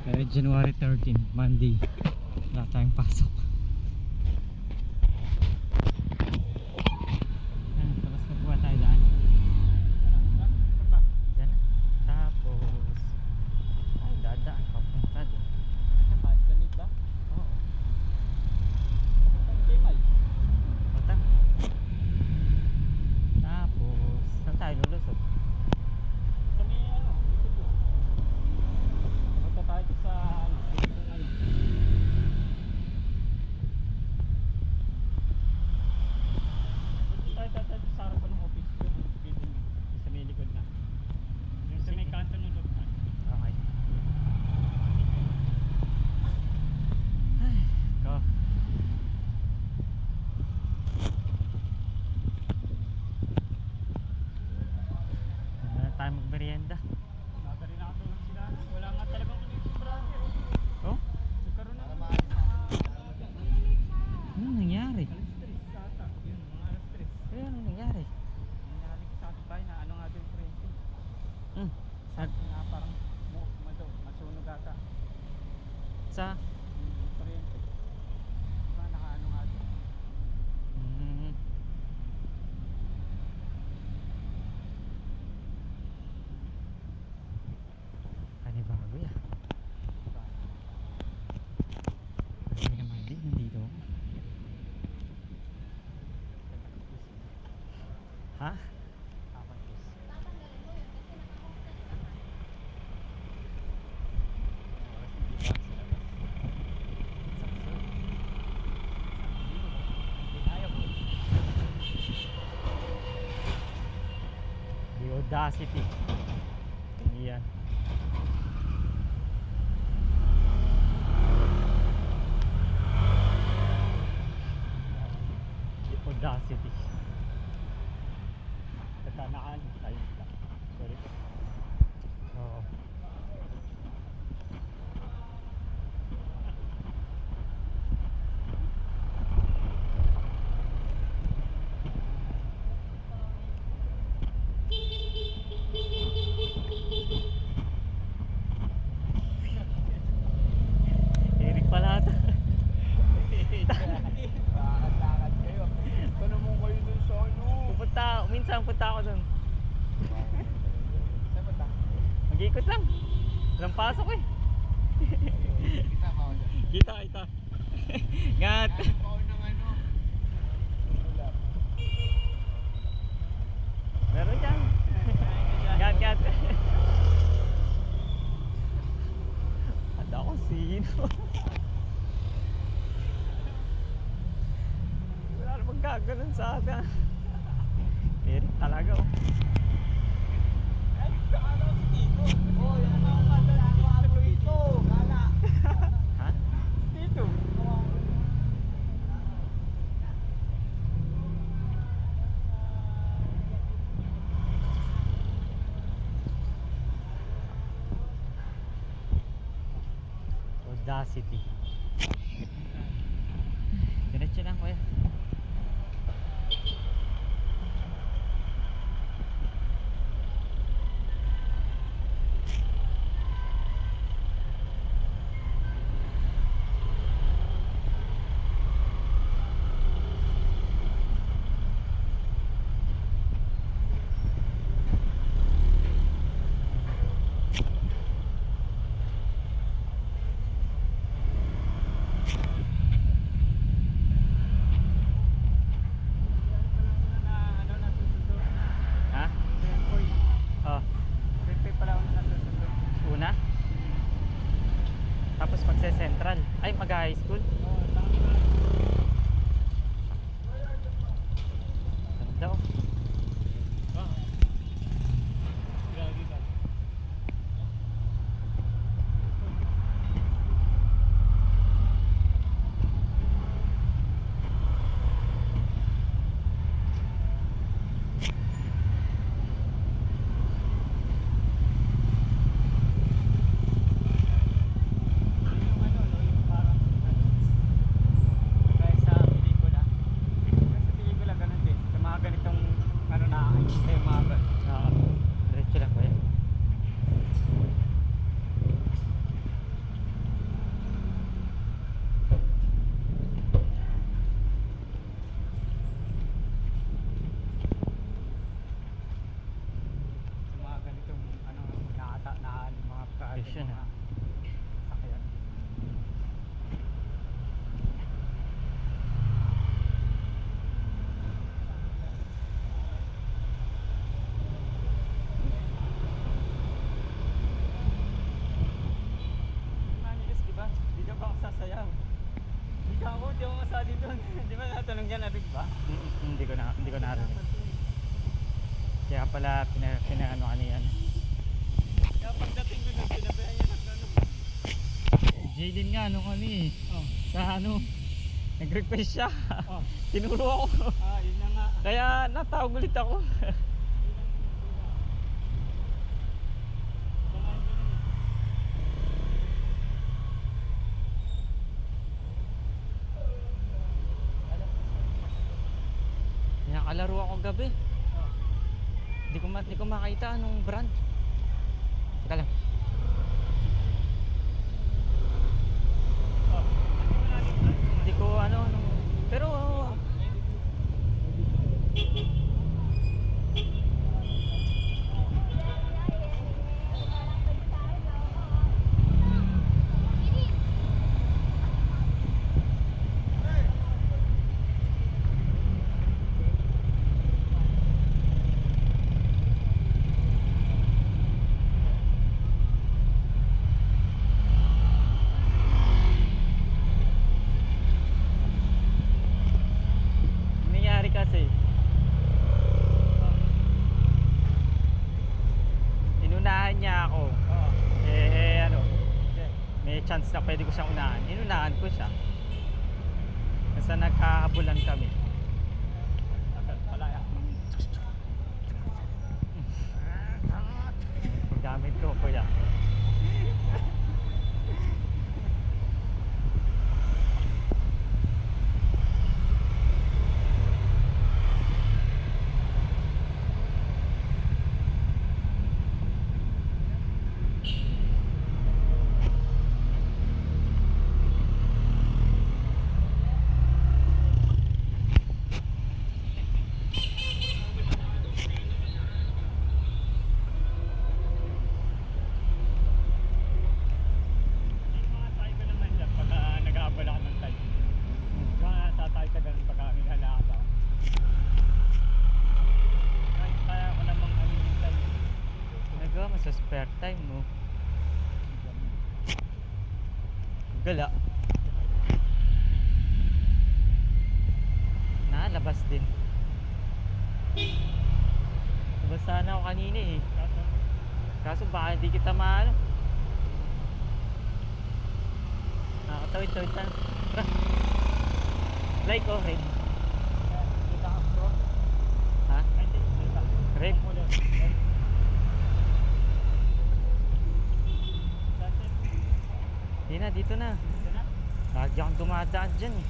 January 13, Monday. Wala tayong pasok. Tapos magbuha tayo daan. Diyan na. Tapos ay dadaan papunta doon. Ganit ba? Oo. Kemay. Punta. Tapos saan tayo lulusot? Kami ano, dito po. Punta tayo sa ano, dito ngayon. Tayo sa harapan ng office yung building yung sa may likod na. Yung sa may kanto ng looban. Okay. Ay, go. Wala na tayo magmerienda. Nagkaroon na katulong sila. Wala nga talagang driver. Oh? Nagkaroon na naman. Anong nangyari? Alas 3 ata. Yun, mga alas 3. Eh, anong nangyari? Nangyari ko sa ating bahay na ano nga din kuryente. Sa? Na parang masunog ata. Sa? Yung kuryente. Diba nakaano nga din. Mm. Panibago ya. Hindi naman din, nandito ako. Ha? The Audacity. Yan. The Audacity. Nagkanaan tayo lang. Sorry po. Oo. Eric pala ata. Bakit kayo? Tanong mo kayo dun sa ano? Minsan punta ako dun. Saan ba ta? Mag-iikot lang. Walang pasok eh. Kita ba ako dyan? Kita. Gat. Ano pa ako ng ano? Wala. Meron dyan. Gat. At ako sino? Wala namang gaganon sa atin. Eric talaga oh. Ay, kakala ko si Tito. Oo, yan ang mga kanta na ako dito. Kala. Ha? Tito. Audacity. Diretso lang kuya. Ha? Oh, una. Tapos magse-central. Ay, mag-high school. Ganda oh. Station ah. Sakyan. Manilis, di ba? Di ka ba ako sasayaw? Di ka ako, di ako masali doon. Di ba natanong niya, narig ba? Hindi ko narinig. Kaya pala pinaano ka niyan. Kaya pagdating ko nun, sinabihan niya na ano. Jaden nga ano kami Oh, sa ano nag-request siya. oh. Tinuro ako. Yun na nga. Kaya natawag ulit ako. Nakalaro ako gabi. Di ko makita anong brand. Teka lang. Hindi ko ano nung pero nangyari kasi inunahan niya ako. Ano, may chance na pwede ko siyang unahan. Inunahan ko siya. Kasi nagkahabulan kami. Palaya. Paggamit ko, kuya. Mga tayo ka naman dyan pagka nag-aabala ka ng tayo. Mga tatay ka ganun pagka nilalakad ako. Kahit kaya ko namang alinin tayo. Nagawa mo sa spare time mo. Gala. Nalabas din. Labas sana ako kanina eh. Kaso baka hindi kita maano. Nakatawid-tawid na. Tara. Like oh, red. Kita ka bro? Ha? Ay, hindi. Kita. Red. Mo doon. Sunset. Hindi na, dito na. Ito na. Lagi akong dumadaan dyan eh.